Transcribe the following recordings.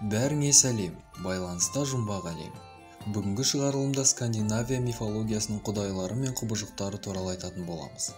Бәріңе сәлем, байланыста жұмбақ әлем. Бүгінгі шығарылымда Скандинавия мифологиясының құдайлары мен құбыжықтары туралы айтатын боламыз.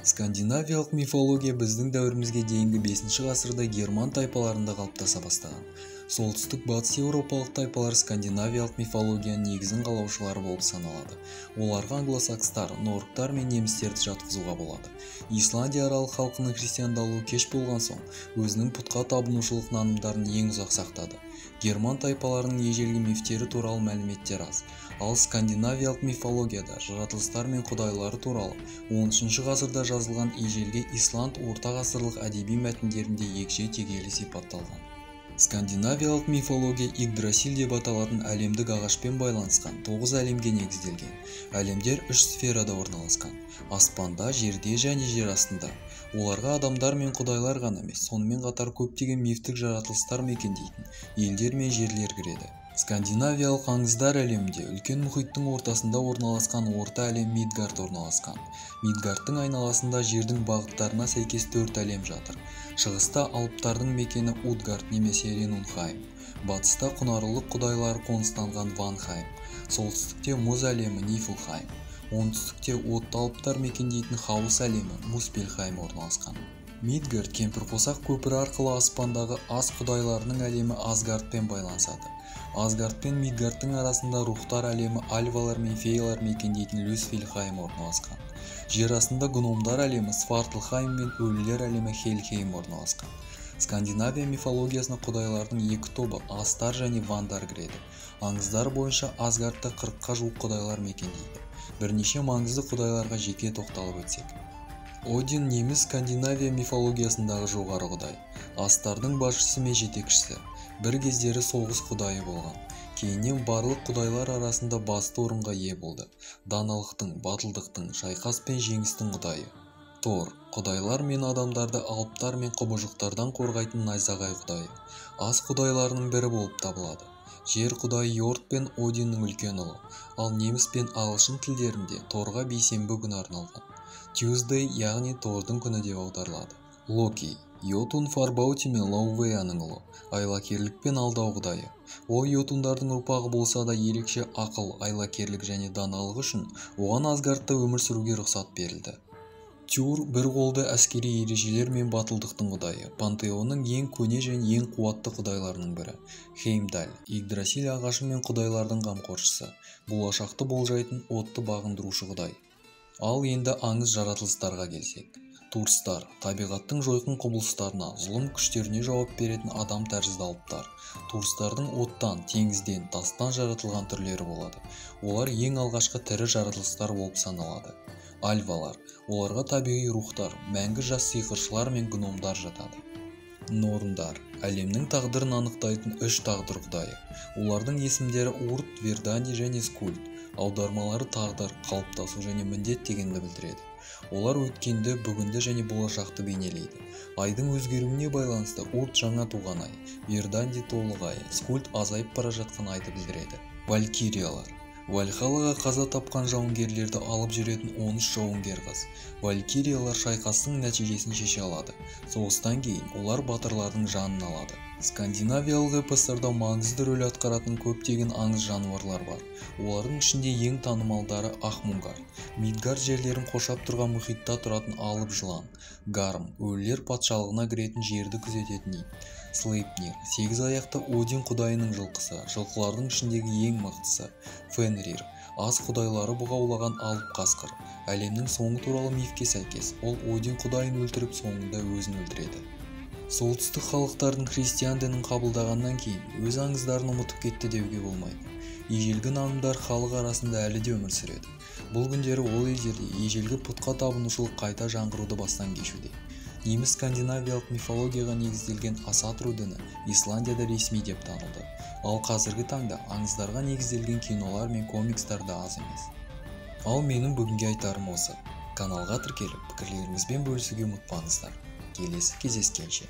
Скандинавиялық мифология біздің дәуірімізге дейінгі 5 ғасырда герман тайпаларында қалыптаса бастаған. Солтүстік батыс еуропалық тайпалар скандинавиялық мифологияның негізін қалаушылары болып саналады. Оларға англосакстар, норвегтар мен немістерді жатқызуға болады. Исландия аралық халқының христиандалуы кеш болған соң, өзінің пұтқа табынушылық нанымдарын ең ұзақ сақтады. Герман тайпаларының ежелгі мифтері туралы мәліметтер аз. Ал скандинавиялық мифологияда жаратылыстар мен құдайлары туралы 13 ғасырда жазылған ежелгі Исланд орта ғасырлық әдеби мәтіндерінде егжей-тегейлі сипатталған. Скандинавиялық мифология Игдрасиль деп аталатын әлемдік ағашпен байланысқан 9 әлемге негізделген. Әлемдер 3 сферада орналасқан: аспанда, жерде және жер астында. Оларға адамдар мен құдайлар ғана емес, сонымен қатар көптеген мифтік жаратылыстар мекендейтін елдер мен жерлер кіреді. Скандинавиялық аңыздар әлемінде үлкен мұхиттың ортасында орналасқан орта әлем Мидгард орналасқан. Мидгардтың айналасында жердің бағыттарына сәйкес 4 әлем жатыр. Шығыста алыптардың мекені Утгард немесе Ренунхайм, батыста құнарлылық құдайлары қоныстанған Ванхайм, солтүстікте мұз әлемі Нифлхайм, оңтүстікте отты алыптар мекендейтін Хаус әлемі Муспельхайм орналасқан. Мидгард кемпірқосақ көпірі арқылы аспандағы ас құдайларының әлемі Асгардпен байланысады. Асгард пен Мидгардтың арасында рухтар әлемі Альвалар мен Фейлар мекендейтін Люсфельхайм орналасқан. Жер астында гномдар әлемі Свартлхайм мен өлілер әлемі Хельхейм орналасқан. Скандинавия мифологиясына құдайлардың екі тобы Астар және Вандар кіреді. Аңыздар бойынша Асгардта 40-қа жуық құдайлар мекендейді. Бірнеше маңызды құдайларға жеке тоқталып өтсек. Один неміс Скандинавия мифологиясындағы жоғары құдай. Астардың басшысы мен жетекшісі. Бір кездері соғыс құдайы болған. Кейіннен барлық құдайлар арасында басты орынға ие болды. Даналықтың, батылдықтың, шайқас пен жеңістің құдайы. Тор, құдайлар мен адамдарды алыптар мен құбыжықтардан қорғайтын найзағай құдайы. Ас құдайларының бірі болып табылады. Жер құдайы Йорд пен Одиннің үлкен ұлы. Ал неміс пен ағылшын тілдерінде Торға бейсенбі күні арналған. Tuesday, яғни Тордың күні деп аударылады. Локи, Йотун Фарбаути мен Лаувеяның ұлы, айлакерлік пен алдау құдайы. Ол йотундардың ұрпағы болса да ерекше ақыл, айлакерлік және даналық үшін оған Асгардта өмір сүруге рұқсат берілді. Тюр бір қолды әскери ережелер мен батылдықтың құдайы, пантеонның ең көне және ең қуатты құдайларының бірі. Хеймдаль, Игдрасиль ағашы мен құдайлардың қамқоршысы, болашақты болжайтын отты бағындырушы құдай. Ал енді аңыз жаратылыстарға келсек. Турстар, табиғаттың жойқын құбылыстарына, зұлым күштеріне жауап беретін адам тәрізді алыптар. Турстардың оттан, теңізден, тастан жаратылған түрлері болады. Олар ең алғашқы тірі жаратылыстар болып саналады. Альвалар, оларға табиғи рухтар, мәңгі жас сиқыршылар мен гномдар жатады. Норндар, әлемнің тағдырын анықтайтын 3 тағдыр құдайы. Олардың есімдері Урт, Верданди және Скульд. Аудармалары тағдыр, қалыптасу және міндет дегенді білдіреді. Олар өткенді, бүгінді және болашақты бейнелейді. Айдың өзгеруіне байланысты Урт жаңа туған ай, Верданди толық ай, Скульд азайып бара жатқан айды білдіреді. Валькириялар. Вальхалаға қаза тапқан жауынгерлерді алып жүретін 13 жауынгер қыз. Валькириялар шайқастың нәтижесін шеше алады. Соғыстан кейін олар батырлардың жанын алады. Скандинавиялық эпостарда маңызды рөл атқаратын көптеген аңыз жануарлар бар. Олардың ішінде ең танымалдары Ахмунгар, Мидгард жерлерін қоршап тұрған мұхитта тұратын алып жылан, Гарм, өлілер патшалығына кіретін жерді күзететін ит, Слейпнир, 8 аяқты Один құдайының жылқысы, жылқылардың ішіндегі ең мықтысы, Фенрир, ас құдайлары бұғаулаған алып қасқыр. Әлемнің соңы туралы мифке сәйкес, ол Один құдайын өлтіріп соңында өзін өлтіреді. Солтүстік халықтардың христиан дінін қабылдағаннан кейін өз аңыздарын ұмытып кетті деуге болмайды. Ежелгі нанымдар халық арасында әлі де өмір сүреді. Бұл күндері ол елдерде ежелгі пұтқа табынушылық қайта жаңғыруды бастан кешуде. Неміс скандинавиялық мифологияға негізделген Асатру діні Исландияда ресми деп танылды. Ал қазіргі таңда аңыздарға негізделген кинолар мен комикстар да аз емес. Ал менің бүгінге айтарым осы. Каналға тіркеліп, пікірлеріңізбен бөлісуге ұмытпаңыздар. Келесі кездескенше.